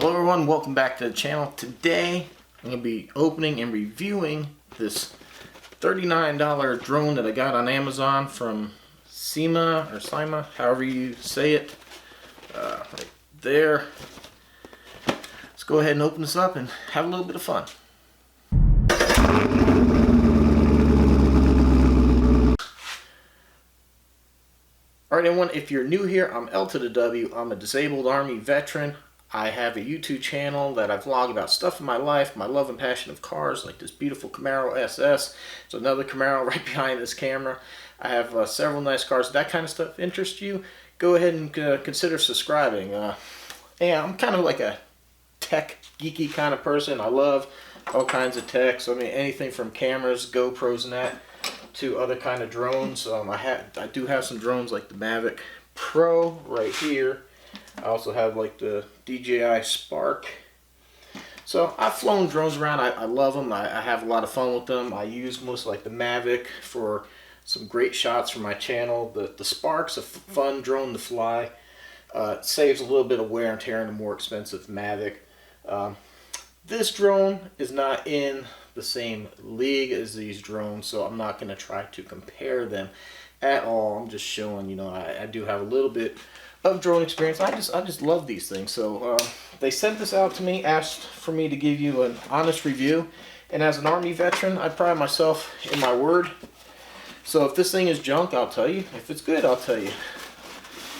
Hello everyone, welcome back to the channel. Today I'm going to be opening and reviewing this $39 drone that I got on Amazon from Syma, however you say it, right there. Let's go ahead and open this up and have a little bit of fun. Alright everyone, if you're new here, I'm L to the W. I'm a disabled Army veteran. I have a YouTube channel that I vlog about stuff in my life, my love and passion of cars, like this beautiful Camaro SS. It's another Camaro right behind this camera. I have several nice cars. If that kind of stuff interests you, go ahead and consider subscribing. Yeah, I'm kind of like a tech geeky kind of person. I love all kinds of tech. So I mean, anything from cameras, GoPros, and that, to other kind of drones. I do have some drones like the Mavic Pro right here. I also have like the DJI Spark. So I've flown drones around. I love them. I have a lot of fun with them. I use most like the Mavic for some great shots for my channel. The Spark's a fun drone to fly. It saves a little bit of wear and tear in a more expensive Mavic. This drone is not in the same league as these drones, so I'm not going to try to compare them at all. I'm just showing, you know, I do have a little bit of drone experience. I just love these things. So they sent this out to me, asked for me to give you an honest review, and as an Army veteran, I pride myself in my word. So if this thing is junk, I'll tell you. If it's good, I'll tell you.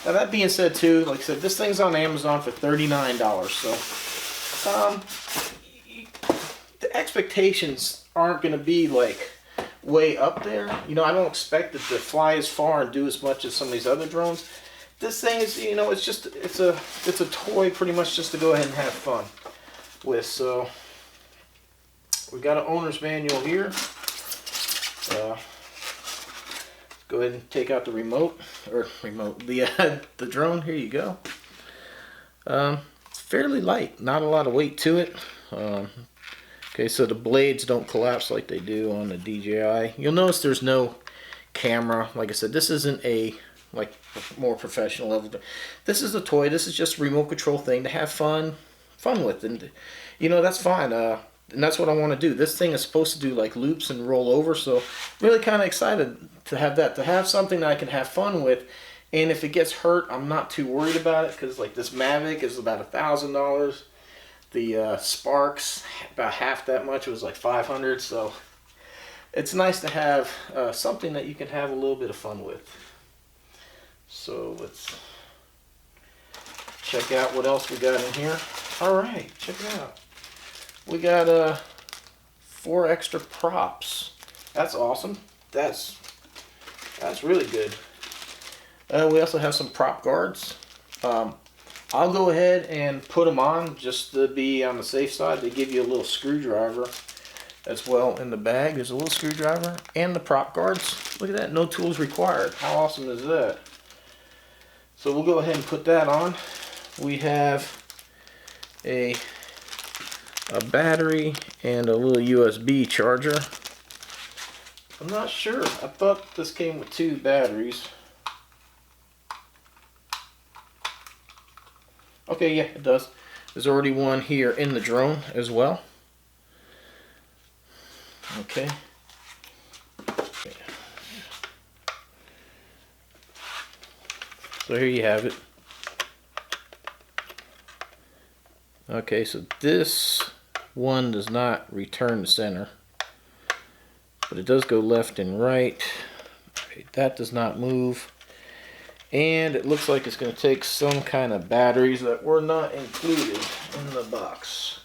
Now that being said too, like I said, this thing's on Amazon for $39. So the expectations aren't going to be like way up there. You know, I don't expect it to fly as far and do as much as some of these other drones. This thing is, you know, it's a toy pretty much just to go ahead and have fun with. So we've got an owner's manual here. Go ahead and take out the the drone. Here you go. It's fairly light, not a lot of weight to it. Okay, so the blades don't collapse like they do on the DJI. You'll notice there's no camera. Like I said, this isn't a more professional level. This is a toy. This is just a remote control thing to have fun with, and you know, that's fine. And that's what I want to do. This thing is supposed to do like loops and roll over, so really kind of excited to have that, to have something that I can have fun with. And if it gets hurt, I'm not too worried about it, because like this Mavic is about $1,000. The Sparks about half that much. It was like $500. So it's nice to have something that you can have a little bit of fun with. So let's check out what else we got in here. All right, check it out. We got 4 extra props. That's awesome. That's really good. We also have some prop guards. I'll go ahead and put them on just to be on the safe side. They give you a little screwdriver as well in the bag. There's a little screwdriver and the prop guards. Look at that, no tools required. How awesome is that? So we'll go ahead and put that on. We have a battery and a little USB charger. I'm not sure. I thought this came with 2 batteries. Okay, yeah, it does. There's already one here in the drone as well. Okay. So here you have it. Okay, so this one does not return to center, but it does go left and right. Okay, that does not move. And it looks like it's going to take some kind of batteries that were not included in the box.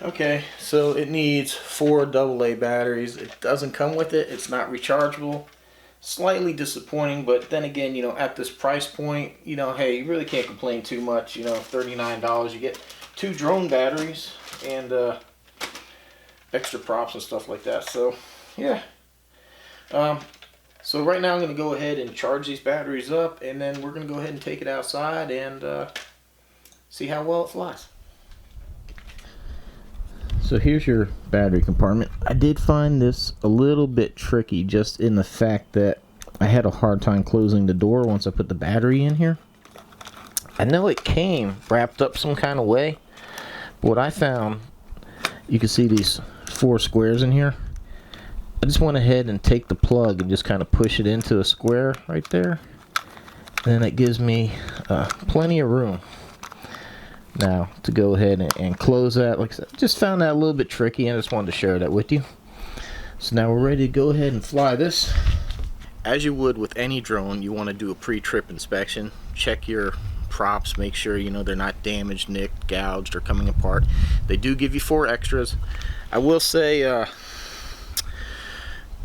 Okay, so it needs 4 AA batteries. It doesn't come with it. It's not rechargeable. Slightly disappointing, but then again, you know, at this price point, you know, hey, you really can't complain too much. You know, $39, you get 2 drone batteries and extra props and stuff like that. So, yeah. So right now I'm going to go ahead and charge these batteries up, and then we're going to go ahead and take it outside and see how well it flies. So here's your battery compartment. I did find this a little bit tricky, just in the fact that I had a hard time closing the door once I put the battery in here. I know it came wrapped up some kind of way. But what I found, you can see these 4 squares in here. I just went ahead and take the plug and just kind of push it into a square right there. And it gives me plenty of room now to go ahead and close that. Like I said, just found that a little bit tricky and I just wanted to share that with you. So now we're ready to go ahead and fly this. As you would with any drone, you want to do a pre-trip inspection. Check your props, make sure you know they're not damaged, nicked, gouged, or coming apart. They do give you 4 extras. I will say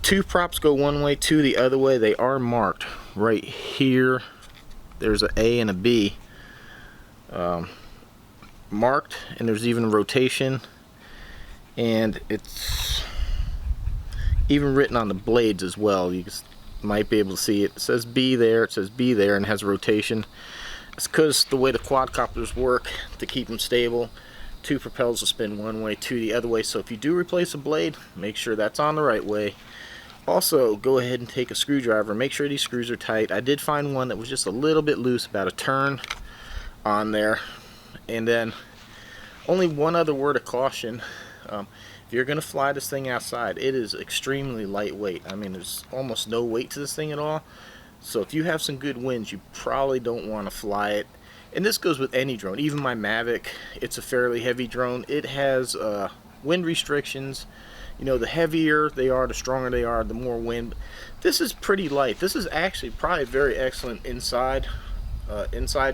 2 props go one way, 2 the other way. They are marked right here. There's an A and a B marked, and there's even a rotation, and it's even written on the blades as well. You might be able to see it. It says B there, it says B there, and it has a rotation. It's because the way the quadcopters work, to keep them stable, 2 propellers will spin one way, 2 the other way. So if you do replace a blade, make sure that's on the right way. Also, go ahead and take a screwdriver, make sure these screws are tight. I did find one that was just a little bit loose, about a turn on there. And then, only one other word of caution. If you're going to fly this thing outside, it is extremely lightweight. I mean, there's almost no weight to this thing at all. So if you have some good winds, you probably don't want to fly it. And this goes with any drone, even my Mavic. It's a fairly heavy drone. It has wind restrictions. You know, the heavier they are, the stronger they are, the more wind. This is pretty light. This is actually probably very excellent inside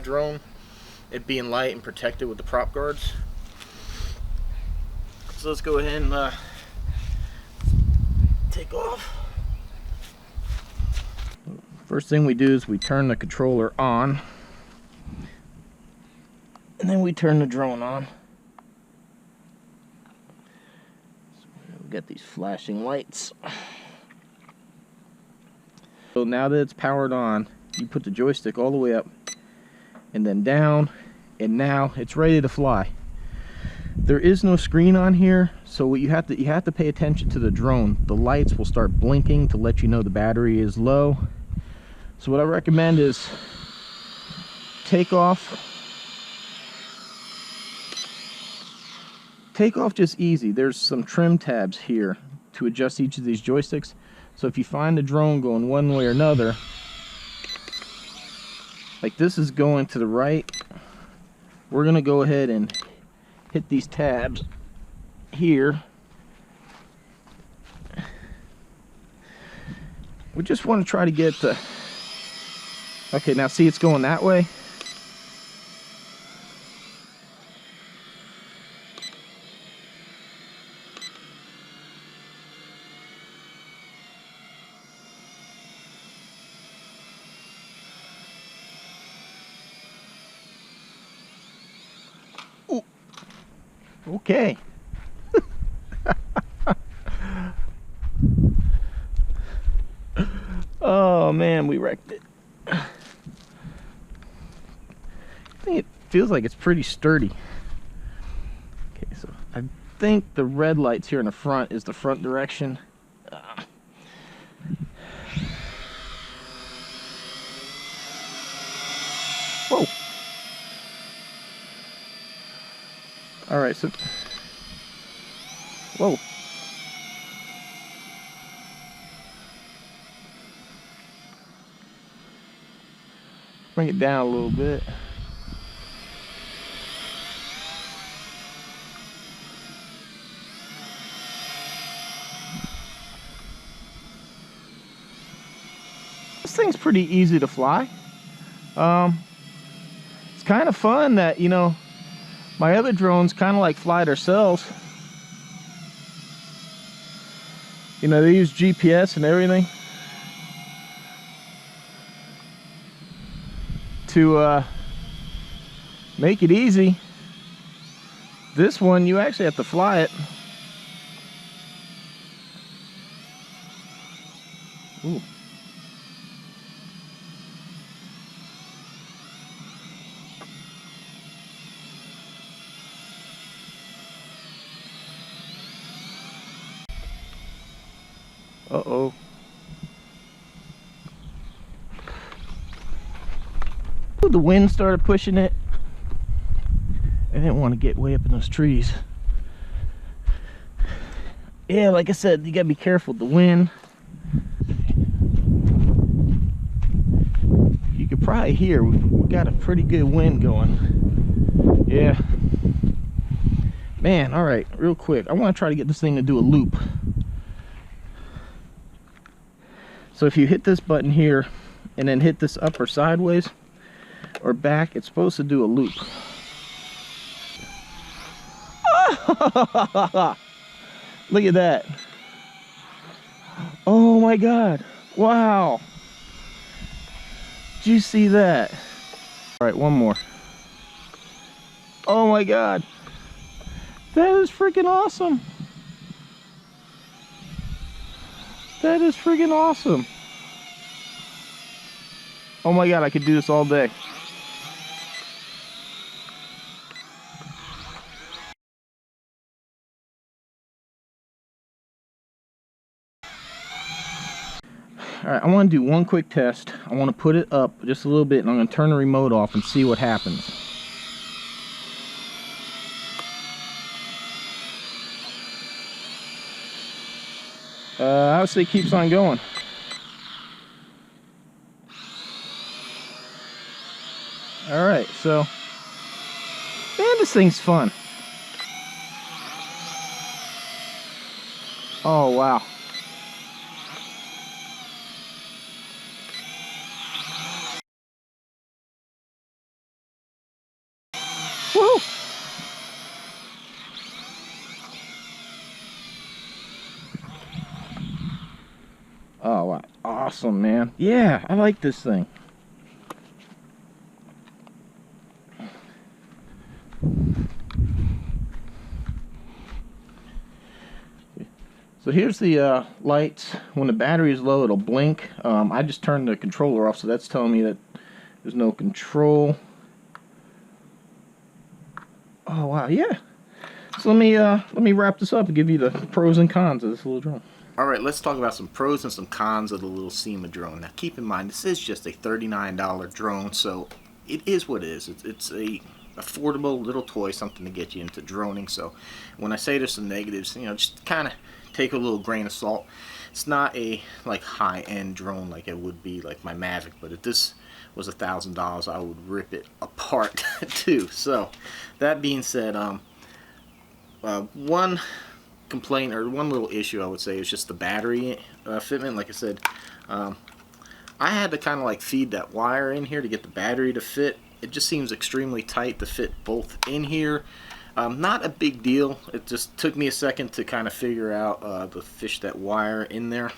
drone. It being light and protected with the prop guards. So let's go ahead and take off. First thing we do is we turn the controller on, and then we turn the drone on. Got these flashing lights. So now that it's powered on, you put the joystick all the way up and then down, and now it's ready to fly. There is no screen on here, so what you have to pay attention to the drone. The lights will start blinking to let you know the battery is low. So what I recommend is take off just easy. There's some trim tabs here to adjust each of these joysticks. So if you find the drone going one way or another, like this is going to the right, we're gonna go ahead and hit these tabs here. We just want to try to get the, okay, now see it's going that way. Okay. Oh man, we wrecked it. I think it feels like it's pretty sturdy. Okay, so I think the red lights here in the front is the front direction. Whoa. All right, so, whoa. Bring it down a little bit. This thing's pretty easy to fly. It's kind of fun that, you know, my other drones kind of like fly themselves. You know, they use GPS and everything to make it easy. This one, you actually have to fly it. Ooh. Uh-oh. the wind started pushing it. I didn't want to get way up in those trees. Yeah, like I said, you gotta be careful with the wind. You could probably hear we got a pretty good wind going. Yeah. Man, all right, real quick. I want to try to get this thing to do a loop. So if you hit this button here and then hit this up or sideways or back, it's supposed to do a loop. Look at that. Oh my God. Wow. Did you see that? All right, one more. Oh my God. That is freaking awesome. That is freaking awesome. Oh my God, I could do this all day. Alright, I want to do one quick test. I want to put it up just a little bit and I'm going to turn the remote off and see what happens. I would say it keeps on going. Alright, so man, this thing's fun. Oh wow. Woo! Oh wow, awesome, man. Yeah, I like this thing. So here's the lights. When the battery is low, it'll blink. I just turned the controller off, so that's telling me that there's no control. Oh wow, yeah. So let me wrap this up and give you the pros and cons of this little drone. Alright, let's talk about some pros and some cons of the little Syma drone. Now keep in mind, this is just a $39 drone, so it is what it is. It's a affordable little toy, something to get you into droning. So when I say there's some negatives, you know, just kind of take a little grain of salt. It's not a like high-end drone like it would be like my Mavic, but if this was $1,000, I would rip it apart too. So that being said, one complaint or one little issue I would say is just the battery fitment. Like I said, I had to kind of like feed that wire in here to get the battery to fit. It just seems extremely tight to fit both in here. Not a big deal. It just took me a second to kind of figure out to fish that wire in there.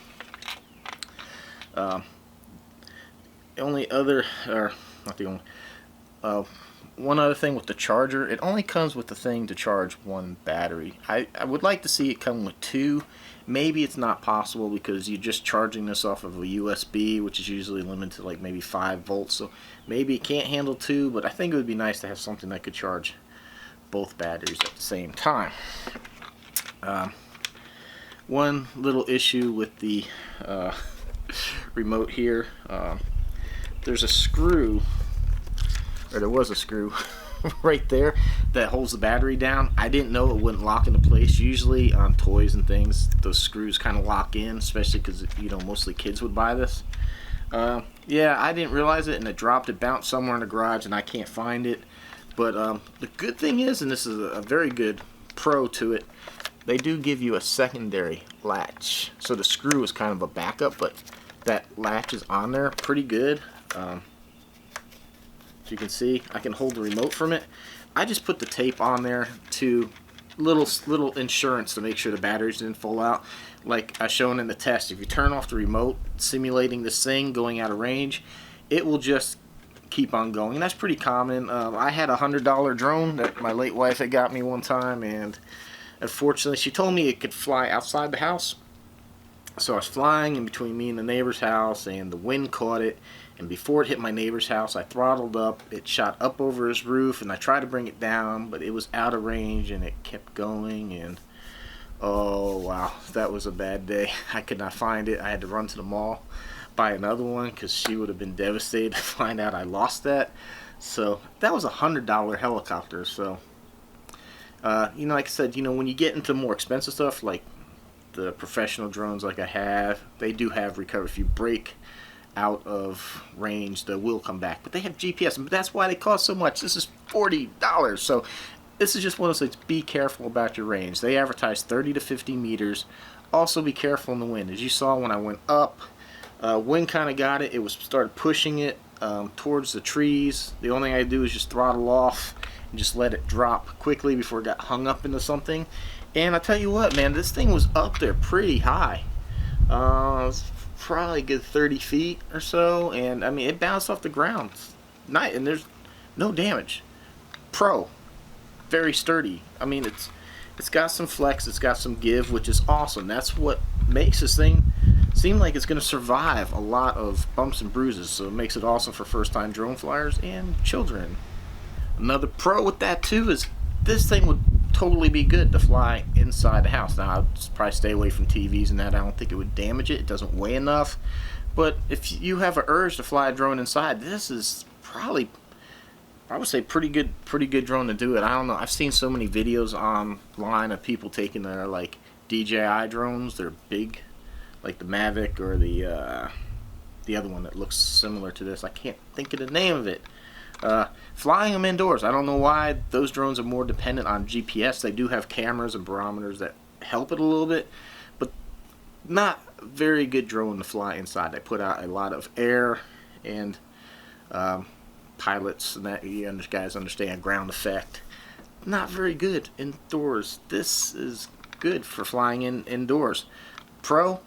The only other, or not the only, one other thing with the charger, it only comes with the thing to charge one battery. I would like to see it come with two. Maybe it's not possible because you're just charging this off of a USB, which is usually limited to like maybe 5 volts. So maybe it can't handle two, but I think it would be nice to have something that could charge both batteries at the same time. One little issue with the remote here, there's a screw, or there was a screw right there that holds the battery down. I didn't know it wouldn't lock into place. Usually on toys and things, those screws kind of lock in, especially because, you know, mostly kids would buy this. Yeah, I didn't realize it, and it dropped. It bounced somewhere in the garage, and I can't find it. But the good thing is, and this is a very good pro to it, they do give you a secondary latch. So the screw is kind of a backup, but that latch is on there pretty good. As you can see, I can hold the remote from it. I just put the tape on there to little insurance to make sure the batteries didn't fall out. Like I shown in the test, if you turn off the remote, simulating this thing going out of range, it will just keep on going. And that's pretty common. I had a $100 drone that my late wife had got me one time, and unfortunately she told me it could fly outside the house. So I was flying in between me and the neighbor's house, and the wind caught it, and before it hit my neighbor's house, I throttled up. It shot up over his roof, and I tried to bring it down, but it was out of range, and it kept going, and oh wow, that was a bad day. I could not find it. I had to run to the mall, buy another one, because she would have been devastated to find out I lost that. So that was $100 helicopter. So you know, like I said, you know, when you get into more expensive stuff like the professional drones like I have, they do have recovery. If you break out of range, the will come back, but they have GPS, and that's why they cost so much. This is $40. So this is just one of those things. Be careful about your range. They advertise 30 to 50 meters. Also be careful in the wind. As you saw when I went up, wind kind of got it. It was started pushing it towards the trees. The only thing I do is just throttle off and just let it drop quickly before it got hung up into something. And I tell you what, man, this thing was up there pretty high. It's probably a good 30 feet or so, and I mean it bounced off the ground. Nice, and there's no damage. Pro, very sturdy. I mean it's got some flex, it's got some give, which is awesome. That's what makes this thing seem like it's going to survive a lot of bumps and bruises. So it makes it awesome for first-time drone flyers and children. Another pro with that too is this thing would totally be good to fly inside the house. Now I'd probably stay away from TVs and that. I don't think it would damage it. It doesn't weigh enough. But if you have an urge to fly a drone inside, this is probably, I would say, pretty good drone to do it. I don't know. I've seen so many videos online of people taking their like DJI drones. They're big, like the Mavic or the other one that looks similar to this. I can't think of the name of it. Flying them indoors. I don't know why those drones are more dependent on GPS. They do have cameras and barometers that help it a little bit, but not a very good drone to fly inside. They put out a lot of air, and pilots and that, you guys understand, ground effect. Not very good indoors. This is good for flying indoors. Pro,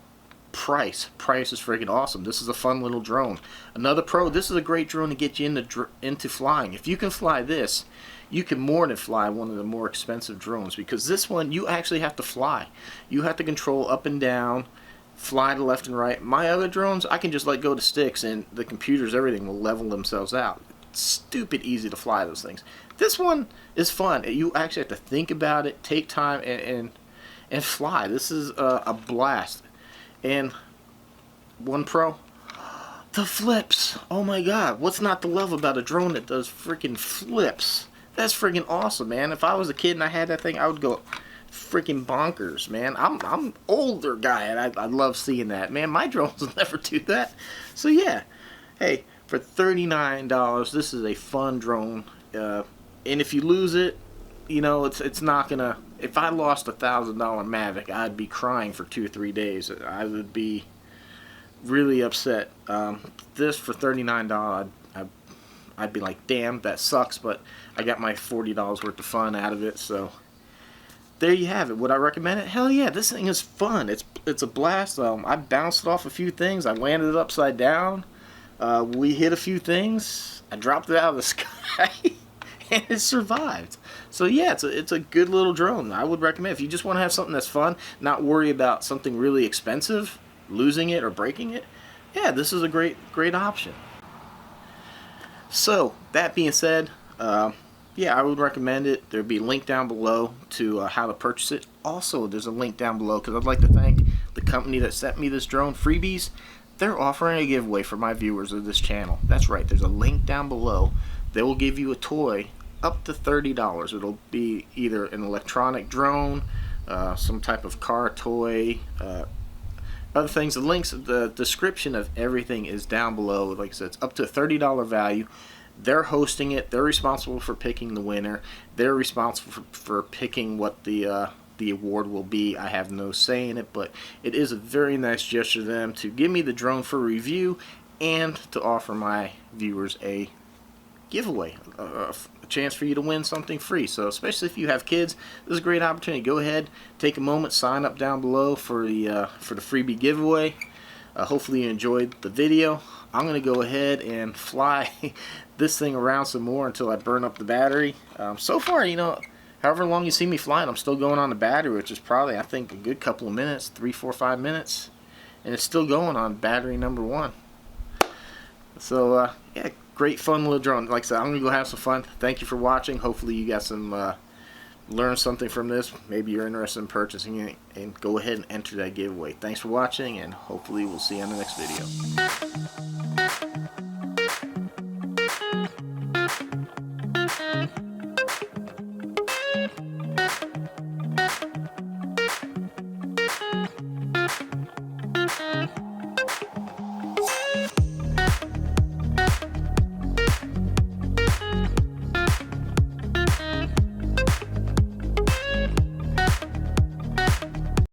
price is freaking awesome. This is a fun little drone. Another pro, this is a great drone to get you into flying. If you can fly this, you can more than fly one of the more expensive drones, because this one you actually have to fly. You have to control up and down, fly to left and right. My other drones, I can just let go to sticks and the computers, everything will level themselves out. It's stupid easy to fly those things. This one is fun. You actually have to think about it, take time, and fly. This is a blast. And one pro, the flips. Oh my god, what's not to love about a drone that does freaking flips? That's freaking awesome, man. If I was a kid and I had that thing, I would go freaking bonkers, man. I'm an older guy and I love seeing that, man. My drones will never do that. So yeah, hey, for $39, this is a fun drone. And if you lose it, you know, it's not gonna. If I lost $1,000 Mavic, I'd be crying for 2 or 3 days. I would be really upset. This for $39, I'd be like, damn, that sucks, but I got my $40 worth of fun out of it. So there you have it. Would I recommend it? Hell yeah, this thing is fun. It's a blast. I bounced it off a few things. I landed it upside down. We hit a few things. I dropped it out of the sky. And it survived. So yeah, it's a good little drone. I would recommend if you just want to have something that's fun, not worry about something really expensive, losing it or breaking it. Yeah, this is a great option. So that being said, yeah, I would recommend it. There'll be a link down below to how to purchase it. Also, there's a link down below because I'd like to thank the company that sent me this drone, Freebies. They're offering a giveaway for my viewers of this channel. That's right, there's a link down below. They will give you a toy up to $30. It'll be either an electronic drone, some type of car toy, other things. The links, the description of everything is down below. Like I said, it's up to a $30 value. They're hosting it. They're responsible for picking the winner. They're responsible for picking what the award will be. I have no say in it, but it is a very nice gesture of them to give me the drone for review and to offer my viewers a giveaway, a chance for you to win something free. So especially if you have kids, this is a great opportunity. Go ahead, take a moment, sign up down below for the freebie giveaway. Hopefully you enjoyed the video. I'm going to go ahead and fly this thing around some more until I burn up the battery. So far, you know, however long you see me flying, I'm still going on the battery, which is probably, I think, a good couple of minutes, 3, 4, 5 minutes, and it's still going on battery number 1. So yeah, great fun little drone. Like I said, I'm gonna go have some fun. Thank you for watching. Hopefully you got some learned something from this. Maybe you're interested in purchasing it, and go ahead and enter that giveaway. Thanks for watching, and hopefully we'll see you on the next video.